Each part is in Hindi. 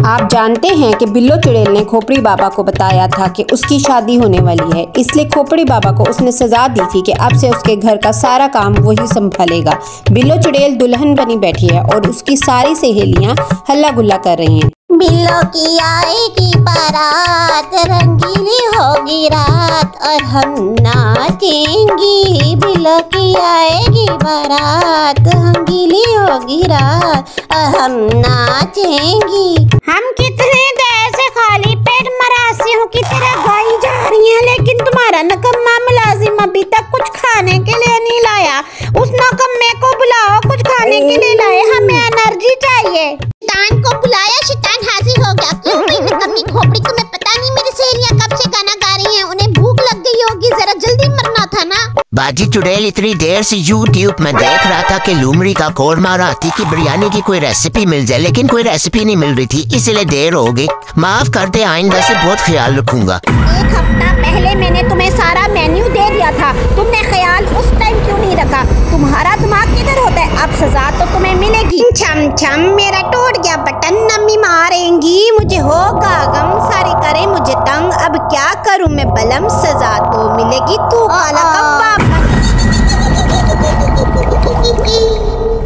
आप जानते हैं कि बिल्लो चुड़ैल ने खोपड़ी बाबा को बताया था कि उसकी शादी होने वाली है, इसलिए खोपड़ी बाबा को उसने सजा दी थी कि अब से उसके घर का सारा काम वही संभालेगा। बिल्लो चुड़ैल दुल्हन बनी बैठी है और उसकी सारी सहेलियां हल्ला गुल्ला कर रही हैं। बिल्लो की आएगी बारात, रंगीली होगी रात और हम नाचेंगी। बिल्लो की आएगी बारात, रंगीली होगी रात और हम नाचेंगी। हम कितने देर से खाली पेट मरासियों की तरह गाई जा रही हैं, लेकिन तुम्हारा नकम्मा मुलाजिम अभी तक कुछ खाने के लिए नहीं लाया। उस नकम्मे को बुलाओ, कुछ खाने के लिए लाए, हमें एनर्जी चाहिए। शैतान को बुलाया, शैतान हाजिर हो गया। क्यों नकम्मी खोपड़ी, तुम्हें पता नहीं मेरी सहेलियां कब से गाना गा रही हैं, उन्हें भूख लग गई होगी, जरा जल्दी मरना था ना। बाजी चुड़ैल इतनी देर से यूट्यूब में देख रहा था कि लूमड़ी का कोर मारा थी कि बिरयानी की कोई रेसिपी मिल जाए, लेकिन कोई रेसिपी नहीं मिल रही थी, इसलिए देर हो गई। माफ कर दे, आइंदा से बहुत ख्याल रखूंगा। एक हफ्ता पहले मैंने तुम्हें सारा मेन्यू दे दिया था, तुमने ख्याल उस टाइम क्यों नहीं रखा? तुम्हारा दिमाग किधर होता है? अब सजा तो तुम्हें मिलेगी। छम छम मेरा टूट गया बटन, नम्मी मारेंगी मुझे, होगा गम, सारी करे मुझे तंग, अब क्या करूं मैं बलम, सजा तो मिलेगी। तू काला कब्बाब।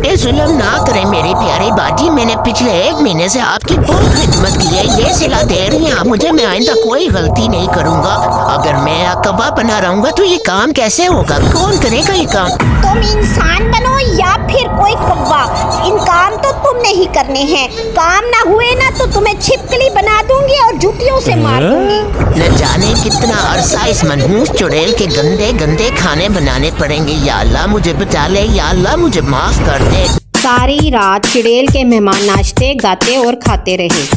ये जुल्म ना करें मेरी प्यारी बाजी, मैंने पिछले 1 महीने से आपकी बहुत खिदमत की है, ये सिला दे रही हैं आप मुझे, मैं आइंदा कोई गलती नहीं करूंगा। अगर मैं कबाब बना रहूंगा तो ये काम कैसे होगा? कौन करेगा ये काम? तुम इंसान बनो या फिर कोई कौवा, इन काम तो तुम नहीं करने हैं। काम ना हुए ना तो तुम्हें छिपकली बना दूंगी और जूतियों से मार दूंगी। न जाने कितना अरसा इस मनहूस चुड़ैल के गंदे गंदे खाने बनाने पड़ेंगे। या अल्लाह मुझे बचा ले, या अल्लाह मुझे माफ कर दे। सारी रात चुड़ैल के मेहमान नाचते, गाते और खाते रहे।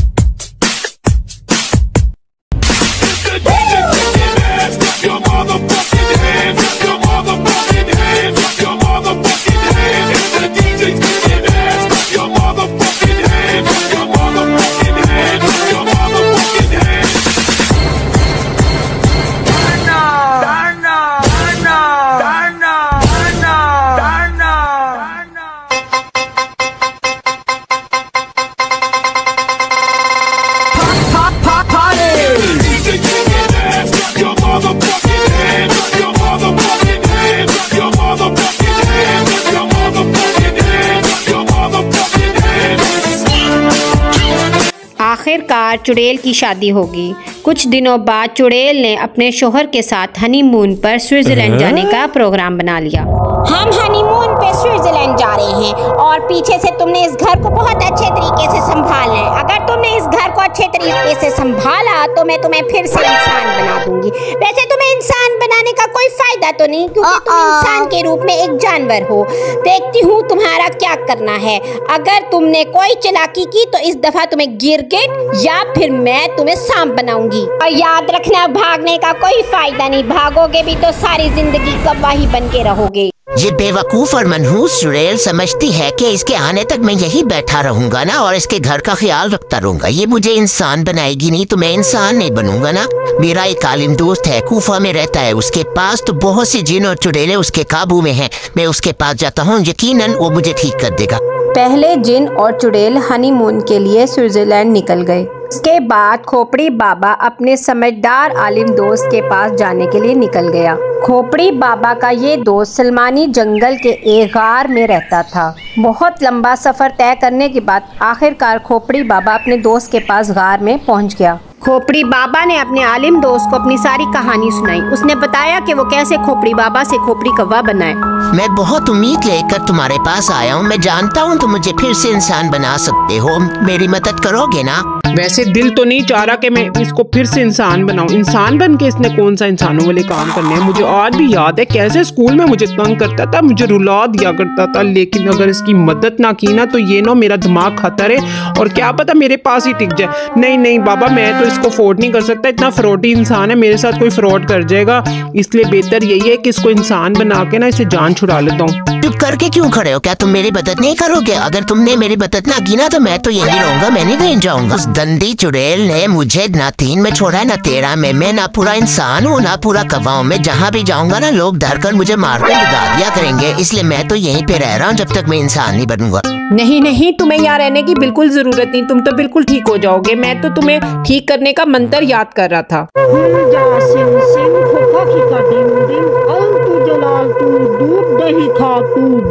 आखिरकार चुड़ैल की शादी होगी। कुछ दिनों बाद चुड़ैल ने अपने शोहर के साथ हनीमून पर स्विट्जरलैंड जाने का प्रोग्राम बना लिया। हम हनीमून पे स्विट्जरलैंड जा रहे हैं और पीछे से तुमने इस घर को बहुत अच्छे तरीके से संभालना है। अगर तुमने इस घर को अच्छे तरीके से संभाला तो मैं तुम्हें फिर से इंसान बना दूंगी। वैसे तुम्हें इंसान बनाने का कोई फायदा तो नहीं, क्योंकि तुम इंसान के रूप में एक जानवर हो। देखती हूँ तुम्हारा क्या करना है। अगर तुमने कोई चालाकी की तो इस दफा तुम्हें गिरगिट या फिर मैं तुम्हें सांप बनाऊंगी। और याद रखना, भागने का कोई फायदा नहीं, भागोगे भी तो सारी जिंदगी गवाही बन के रहोगे। ये बेवकूफ और मनहूस चुड़ैल समझती है कि इसके आने तक मैं यही बैठा रहूंगा ना और इसके घर का ख्याल रखता रहूंगा, ये मुझे इंसान बनाएगी नहीं, तो मैं इंसान नहीं बनूंगा ना। मेरा एक आलिम दोस्त है, कूफा में रहता है, उसके पास तो बहुत सी जिन और चुड़ैलें उसके काबू में हैं। मैं उसके पास जाता हूँ, यकीनन वो मुझे ठीक कर देगा। पहले जिन और चुड़ैल हनीमून के लिए स्विट्जरलैंड निकल गए। उसके बाद खोपड़ी बाबा अपने समझदार आलिम दोस्त के पास जाने के लिए निकल गया। खोपड़ी बाबा का ये दोस्त सलमानी जंगल के एक गार में रहता था। बहुत लंबा सफर तय करने के बाद आखिरकार खोपड़ी बाबा अपने दोस्त के पास गार में पहुंच गया। खोपड़ी बाबा ने अपने आलिम दोस्त को अपनी सारी कहानी सुनाई। उसने बताया कि वो कैसे खोपड़ी बाबा से खोपड़ी कौवा बनाए। मैं बहुत उम्मीद लेकर तुम्हारे पास आया हूँ, मैं जानता हूँ तुम मुझे फिर से इंसान बना सकते हो, मेरी मदद करोगे ना? वैसे दिल तो नहीं चाह रहा कि मैं इसको फिर से इंसान बनाऊं। इंसान बन के इसने कौन सा इंसानों वाले काम करने हैं। मुझे आज भी याद है कैसे स्कूल में मुझे तंग करता था, मुझे रुला दिया करता था, लेकिन अगर इसकी मदद ना की ना तो ये ना मेरा दिमाग खाता रहे और क्या पता मेरे पास ही टिक जाए। नहीं नहीं बाबा, मैं तो इसको अफोर्ड नहीं कर सकता, इतना फ्रॉडी इंसान है, मेरे साथ कोई फ्रॉड कर जाएगा। इसलिए बेहतर यही है कि इसको इंसान बना के ना इसे जान छुड़ा लेता हूँ। तू करके क्यों खड़े हो? क्या तुम मेरी मदद नहीं करोगे? अगर तुमने मेरी मदद ना की ना तो मैं तो यही रहूंगा, मैं नहीं कहीं जाऊंगा। उस गंदी चुड़ैल ने मुझे ना 3 में छोड़ा है ना 13 में। मैं ना पूरा इंसान हूँ ना पूरा कौवा हूँ। मैं जहाँ भी जाऊंगा ना लोग डर कर मुझे मारकर भगा दिया करेंगे, इसलिए मैं तो यहीं पे रह रहा हूँ जब तक मैं इंसान नहीं बनूंगा। नहीं नहीं, तुम्हें यहाँ रहने की बिल्कुल जरूरत नहीं, तुम तो बिल्कुल ठीक हो जाओगे। मैं तो तुम्हें ठीक करने का मंत्र याद कर रहा था।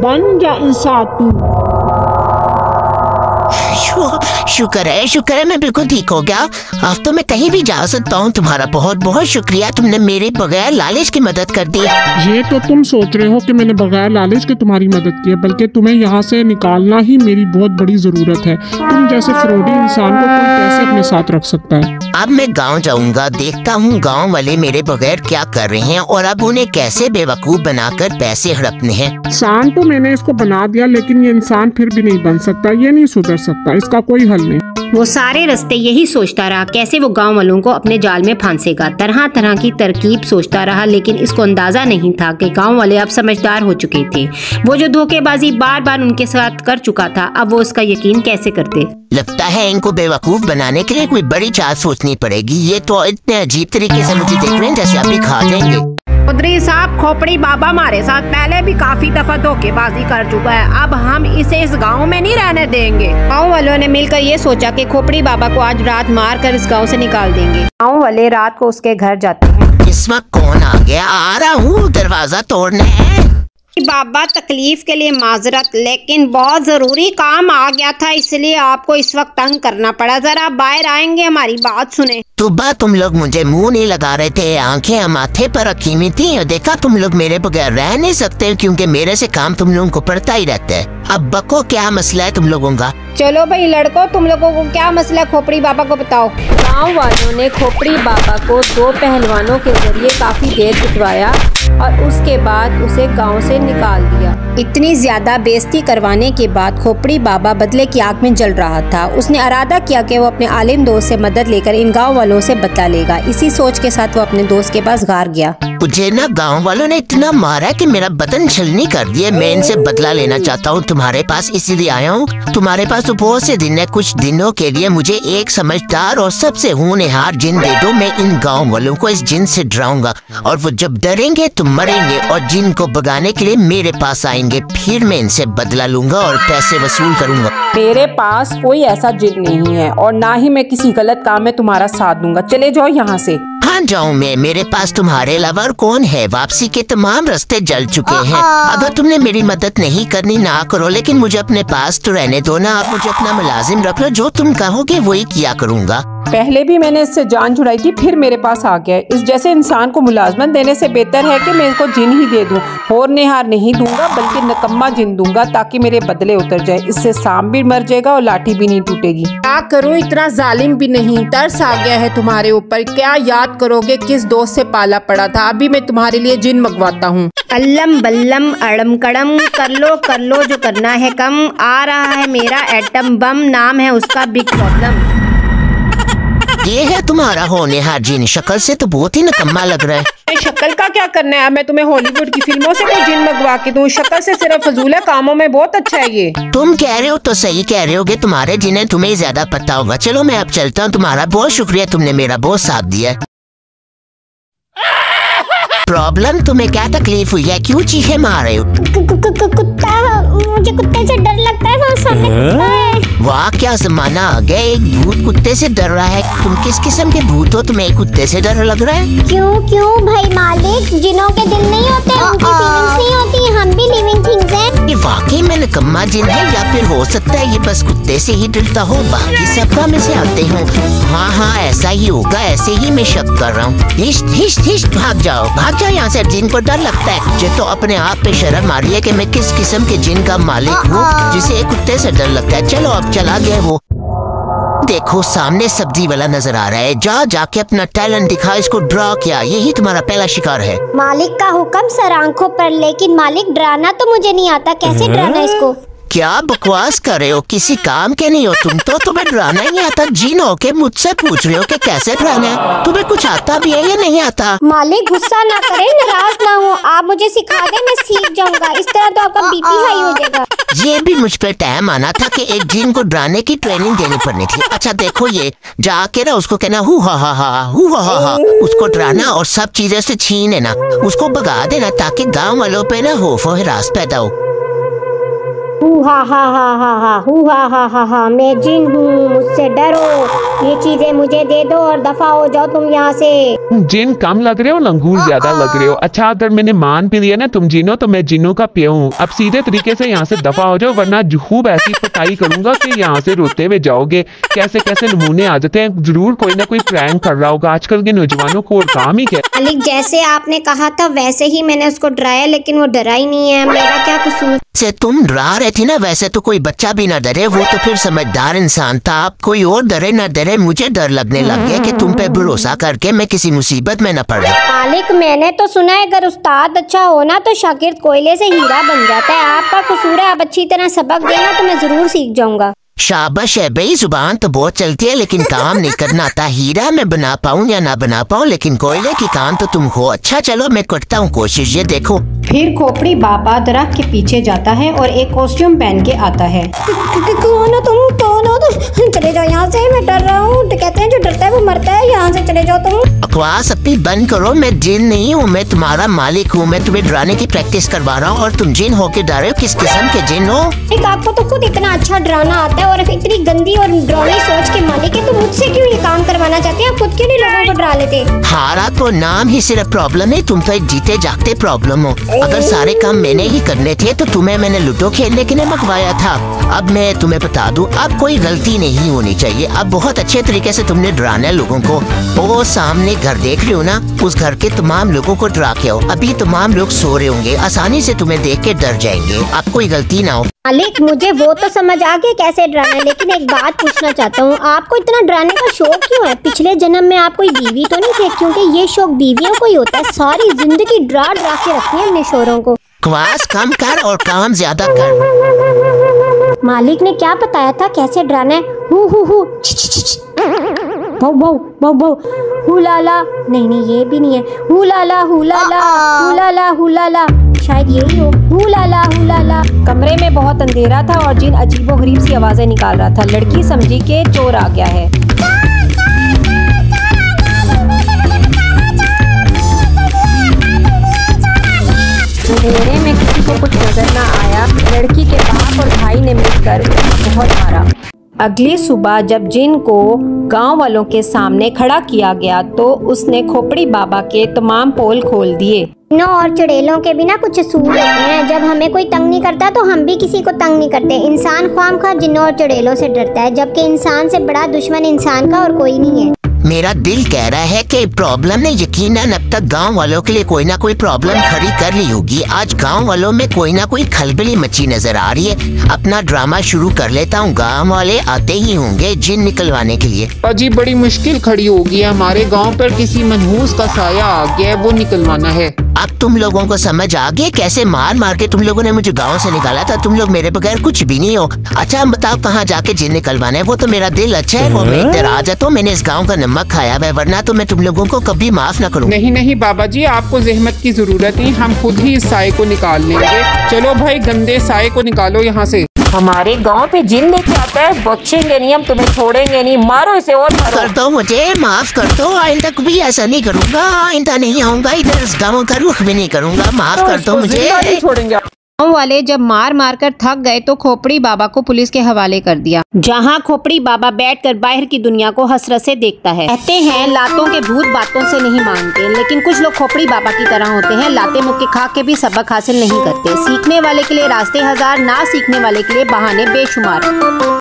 बन जा इंसान तू। शुक्र है मैं बिल्कुल ठीक हो गया। अब तो मैं कहीं भी जा सकता हूँ। तुम्हारा बहुत बहुत शुक्रिया, तुमने मेरे बगैर लालच की मदद कर दी। ये तो तुम सोच रहे हो कि मैंने बगैर लालच के तुम्हारी मदद की है, बल्कि तुम्हें यहाँ से निकालना ही मेरी बहुत बड़ी जरूरत है। तुम जैसे फ्रॉडी इंसान को कोई कैसे अपने साथ रख सकता है? अब मैं गांव जाऊंगा, देखता हूँ गांव वाले मेरे बगैर क्या कर रहे हैं और अब उन्हें कैसे बेवकूफ बनाकर पैसे हड़पने हैं। इंसान तो मैंने इसको बना दिया, लेकिन ये इंसान फिर भी नहीं बन सकता, ये नहीं सुधर सकता, इसका कोई हल नहीं। वो सारे रास्ते यही सोचता रहा कैसे वो गांव वालों को अपने जाल में फांसेगा। तरह तरह की तरकीब सोचता रहा, लेकिन इसको अंदाजा नहीं था कि गांव वाले अब समझदार हो चुके थे। वो जो धोखेबाजी बार बार उनके साथ कर चुका था, अब वो उसका यकीन कैसे करते। लगता है इनको बेवकूफ बनाने के लिए कोई बड़ी चाल सोचनी पड़ेगी। ये तो इतने अजीब तरीके से मुझे देख रहे हैं जैसे अभी खा जाएंगे। चौधरी साहब, खोपड़ी बाबा हमारे साथ पहले भी काफी दफा धोखेबाजी कर चुका है, अब हम इसे इस गांव में नहीं रहने देंगे। गांव वालों ने मिलकर ये सोचा कि खोपड़ी बाबा को आज रात मार कर इस गांव से निकाल देंगे। गांव वाले रात को उसके घर जाते हैं। इस वक्त कौन आ गया? आ रहा हूँ, दरवाजा तोड़ने है। बाबा, तकलीफ के लिए माजरत, लेकिन बहुत जरूरी काम आ गया था, इसलिए आपको इस वक्त तंग करना पड़ा। जरा बाहर आएंगे, हमारी बात सुने। सुबह तुम लोग मुझे मुंह नहीं लगा रहे थे, आंखें माथे पर रखी हुई थी और देखा तुम लोग मेरे बगैर रह नहीं सकते, क्योंकि मेरे से काम तुम लोगों को पड़ता ही रहता है। अब बको, क्या मसला है तुम लोगों का? चलो भाई लड़कों, तुम लोगों को क्या मसला, खोपड़ी बाबा को बताओ। गांव वालों ने खोपड़ी बाबा को 2 पहलवानों के जरिए काफी देर पिटवाया और उसके बाद उसे गांव से निकाल दिया। इतनी ज्यादा बेइज्जती करवाने के बाद खोपड़ी बाबा बदले की आग में जल रहा था। उसने इरादा किया कि वो अपने आलिम दोस्त से मदद लेकर इन गांव वालों से बदला लेगा। इसी सोच के साथ वो अपने दोस्त के पास घर गया। मुझे ना गांव वालों ने इतना मारा कि मेरा बदन छलनी कर दिए। मैं इनसे बदला लेना चाहता हूँ तुम्हारे पास, इसीलिए आया हूँ। तुम्हारे पास तो बहुत से दिन है, कुछ दिनों के लिए मुझे एक समझदार और सबसे होनहार जिन दे दो। मैं इन गांव वालों को इस जिन से डराऊंगा और वो जब डरेंगे तो मरेंगे और जिन को भगाने के लिए मेरे पास आएंगे। फिर मैं इनसे बदला लूंगा और पैसे वसूल करूंगा। मेरे पास कोई ऐसा जिन नहीं है और ना ही मैं किसी गलत काम में तुम्हारा साथ दूंगा। चले जाओ यहाँ से। हाँ जाऊँ मैं, मेरे पास तुम्हारे अलावा और कौन है? वापसी के तमाम रास्ते जल चुके हैं। अगर तुमने मेरी मदद नहीं करनी ना करो, लेकिन मुझे अपने पास तो रहने दो ना। आप मुझे अपना मुलाजिम रख लो, जो तुम कहोगे वही किया करूँगा। पहले भी मैंने इससे जान छुड़ाई थी, फिर मेरे पास आ गया। इस जैसे इंसान को मुलाजमत देने से बेहतर है कि मैं इसको जिन ही दे दूं। होनहार नहीं दूंगा, बल्कि नकम्मा जिन दूंगा ताकि मेरे बदले उतर जाए। इससे सांप भी मर जाएगा और लाठी भी नहीं टूटेगी। क्या करूं, इतना जालिम भी नहीं, तरस आ गया है तुम्हारे ऊपर। क्या याद करोगे किस दोस्त से पाला पड़ा था? अभी मैं तुम्हारे लिए जिन मंगवाता हूँ। अल्लम बल्लम अड़म कड़म, कर लो जो करना है कम। आ रहा है मेरा एटम बम, नाम है उसका बिग प्रॉब्लम। ये है तुम्हारा होनहार जिन? शक्ल से तो बहुत ही निकम्मा लग रहा है। शक्ल का क्या करना है? मैं तुम्हें हॉलीवुड की फिल्मों से कोई जिन मंगवा के दूं? शक्ल से सिर्फ फजूल है, कामों में बहुत अच्छा है ये। तुम कह रहे हो तो सही कह रहे होगे, तुम्हारे जिन्हें तुम्हें ज्यादा पता होगा। चलो मैं अब चलता हूँ, तुम्हारा बहुत शुक्रिया, तुमने मेरा बहुत साथ दिया। प्रॉब्लम, तुम्हें क्या तकलीफ हुई है? क्यों चीखे मार रहे हो? कुत्ता, मुझे कुत्ते से डर लगता है, वो सामने कुत्ता है। वाह, क्या जमाना आ गया, एक भूत कुत्ते से डर रहा है। तुम किस किस्म के भूत हो, तुम्हें कुत्ते से डर लग रहा है? क्यों भाई मालिक, जिनों के दिल नहीं होते, उनकी फीलिंग्स नहीं होती, हम भी लिविंग थिंग्स हैं। ये वाकई में निकम्मा जिन है या फिर हो सकता है ये बस कुत्ते से ही डरता हो, बाकी सबका में से आते हो। हाँ ऐसा ही होगा, ऐसे ही मैं शक कर रहा हूँ। हिश भाग जाओ यहाँ से। जिन को डर लगता है, मुझे तो अपने आप पे शर्म आ रही है कि मैं किस किस्म के जिन का मालिक हूँ जिसे एक कुत्ते से डर लगता है। चलो अब चला गया वो। देखो सामने सब्जी वाला नजर आ रहा है, जाके अपना टैलेंट दिखा, इसको ड्रा किया। यही तुम्हारा पहला शिकार है। मालिक का हुक्म सर आंखों पर, लेकिन मालिक डराना तो मुझे नहीं आता, कैसे डराना इसको? क्या बकवास कर रहे हो? किसी काम के नहीं हो तुम तो। तुम्हें डराना ही नहीं आता। जिन हो के मुझसे पूछ रहे हो कि कैसे डराना है? तुम्हें कुछ आता भी है या नहीं आता? मालिक गुस्सा ना करें, नाराज ना हो, आप मुझे सिखा दें, मैं सीख जाऊंगा। इस तरह तो आपका बीपी हाई हो जाएगा। ये भी मुझ पर टाइम आना था कि एक जिन को डराने की ट्रेनिंग देनी पड़नी थी। अच्छा देखो, ये जाके ना उसको कहना हु हा हा हा, हु हा हा हा, उसको डराना और सब चीजें से छीन लेना, उसको भगा देना ताकि गांव वालों पे ना खौफ और हिरास पैदा हो। हू हा हा हा हा हा, हू हा हा हा हा, मैं जिन हूँ, मुझसे डरो, ये चीजें मुझे दे दो और दफा हो जाओ तुम यहाँ से। जिन कम लग रहे हो, लंगूर ज्यादा लग रहे हो। अच्छा अगर मैंने मान भी लिया ना तुम जिनो, तो मैं जिनों का पियो हूँ। अब सीधे तरीके से यहाँ से दफा हो जाओ, वरना खूब ऐसी पिटाई करूंगा कि यहाँ से रोते हुए जाओगे। कैसे कैसे नमूने आ जाते हैं। जरूर कोई ना कोई प्रैंक कर रहा होगा। आजकल के नौजवानों को और काम ही क्या। मालिक जैसे आपने कहा था वैसे ही मैंने उसको डराया, लेकिन वो डरा ही नहीं है। मेरा क्या कसूर? से तुम डरा रहे थे ना, वैसे तो कोई बच्चा भी ना डरे, वो तो फिर समझदार इंसान था। आप कोई और डरे ना डरे, मुझे डर लगने लग गया कि तुम पे भरोसा करके मैं किसी मुसीबत में न पड़ जाऊं। मालिक मैंने तो सुना है अगर उस्ताद अच्छा हो ना तो शागिर्द कोयले से हीरा बन जाता है। आपका कसूर है, आप अच्छी तरह सबक देना तो मैं जरूर सीख जाऊंगा। शाबाश है भाई, जुबान तो बहुत चलती है लेकिन काम नहीं करना आता। हीरा मैं बना पाऊँ या ना बना पाऊँ, लेकिन कोयले की काम तो तुम हो। अच्छा चलो मैं करता हूँ कोशिश। ये देखो। फिर खोपड़ी बाबा दरख्त के पीछे जाता है और एक कॉस्ट्यूम पहन के आता है। कौन हो तुम? कौन हो तुम? चले जाओ यहाँ से, मैं डर रहा हूँ। तो कहते हैं जो डरता है वो मरता है। यहाँ से चले जाओ तुम। बकवास अपनी बंद करो। मैं जिन नहीं हूँ, मैं तुम्हारा मालिक हूँ। मैं तुम्हें डराने की प्रैक्टिस करवा रहा हूँ और तुम जिन होके डर रहे हो। किस किस्म के जिन हो? आपको तो खुद इतना अच्छा डराना आता है और इतनी गंदी और डरावनी सोच के मालिक है, तो मुझसे क्यों ये काम करवाना चाहते हैं? आप खुद क्यों नहीं लोगों को डरा लेते? हारा तो नाम ही सिर्फ प्रॉब्लम है, तुम तो एक जीते जागते प्रॉब्लम हो। अगर सारे काम मैंने ही करने थे तो तुम्हें मैंने लूडो खेलने के लिए मंगवाया था। अब मैं तुम्हें बता दूं, अब कोई गलती नहीं होनी चाहिए। अब बहुत अच्छे तरीके से तुमने डराना है लोगों को। वो सामने घर देख रहे हो ना, उस घर के तमाम लोगों को डरा के आओ। अभी तमाम लोग सो रहे होंगे, आसानी से तुम्हें देख के डर जाएंगे। अब कोई गलती ना हो। मालिक मुझे वो तो समझ आ गया कैसे डराना है, लेकिन एक बात पूछना चाहता हूँ, आपको इतना डराने का शौक क्यों है? पिछले जन्म में आप कोई बीवी तो नहीं थे? क्योंकि ये शौक बीवियों को ही होता है, सारी जिंदगी डरा डरा के रखती है अपने शोरों को। बकवास कम कर और काम ज्यादा कर। मालिक ने क्या बताया था कैसे डराना है? हु हु हु, बहु बहु बहु बहु, हुलाला, नहीं नहीं ये भी नहीं है। हुलाला हुलाला हुलाला हुलाला, शायद यही हो। हुलाला हुलाला। कमरे में बहुत अंधेरा था और जिन अजीबोगरीब सी आवाजें निकाल रहा था। लड़की समझी कि चोर आ गया है। अंधेरे में किसी को कुछ नजर ना आया। लड़की के बाप और भाई ने मिलकर उसे बहुत मारा। अगली सुबह जब जिन को गांव वालों के सामने खड़ा किया गया तो उसने खोपड़ी बाबा के तमाम पोल खोल दिए। जिन्नों और चुड़ैलों के बिना कुछ असूल होते हैं। जब हमें कोई तंग नहीं करता तो हम भी किसी को तंग नहीं करते। इंसान ख्वामख्वाह जिन्नों और चुड़ैलों से डरता है, जबकि इंसान से बड़ा दुश्मन इंसान का और कोई नहीं है। मेरा दिल कह रहा है कि प्रॉब्लम ने यकीनन अब तक गांव वालों के लिए कोई ना कोई प्रॉब्लम खड़ी कर ली होगी। आज गांव वालों में कोई ना कोई खलबली मची नजर आ रही है। अपना ड्रामा शुरू कर लेता हूँ। गांव वाले आते ही होंगे जिन निकलवाने के लिए। अजी बड़ी मुश्किल खड़ी होगी है। हमारे गांव पर किसी मनहूस का साया आ गया है, वो निकलवाना है। अब तुम लोगों को समझ आ गया कैसे मार मार के तुम लोगों ने मुझे गांव से निकाला था। तुम लोग मेरे बगैर कुछ भी नहीं हो। अच्छा बताओ कहाँ जाके जिन निकलवाना है? वो तो मेरा दिल अच्छा है, वो मैं इधर आ जाता हूँ। मैंने इस गांव का नमक खाया है, वरना तो मैं तुम लोगों को कभी माफ ना करूँ। नहीं नहीं बाबा जी, आपको जहमत की जरूरत नहीं, हम खुद ही इस साए को निकाल लेंगे। चलो भाई गंदे साए को निकालो यहाँ से। हमारे गांव पे जिन लेके आता है, बख्शेंगे नहीं हम, तुम्हें छोड़ेंगे नहीं। मारो इसे और मारो। कर दो मुझे, माफ कर दो। आइंदा कभी ऐसा नहीं करूँगा। आइंदा नहीं आऊँगा इधर, इस गाँव का रुख भी नहीं करूँगा। माफ कर दो मुझे। छोड़ेंगे। गाँव वाले जब मार मार कर थक गए तो खोपड़ी बाबा को पुलिस के हवाले कर दिया, जहां खोपड़ी बाबा बैठकर बाहर की दुनिया को हसरत से देखता है। कहते हैं लातों के भूत बातों से नहीं मानते, लेकिन कुछ लोग खोपड़ी बाबा की तरह होते हैं। लाते मुक्के खा के भी सबक हासिल नहीं करते। सीखने वाले के लिए रास्ते हजार, ना सीखने वाले के लिए बहाने बेशुमार।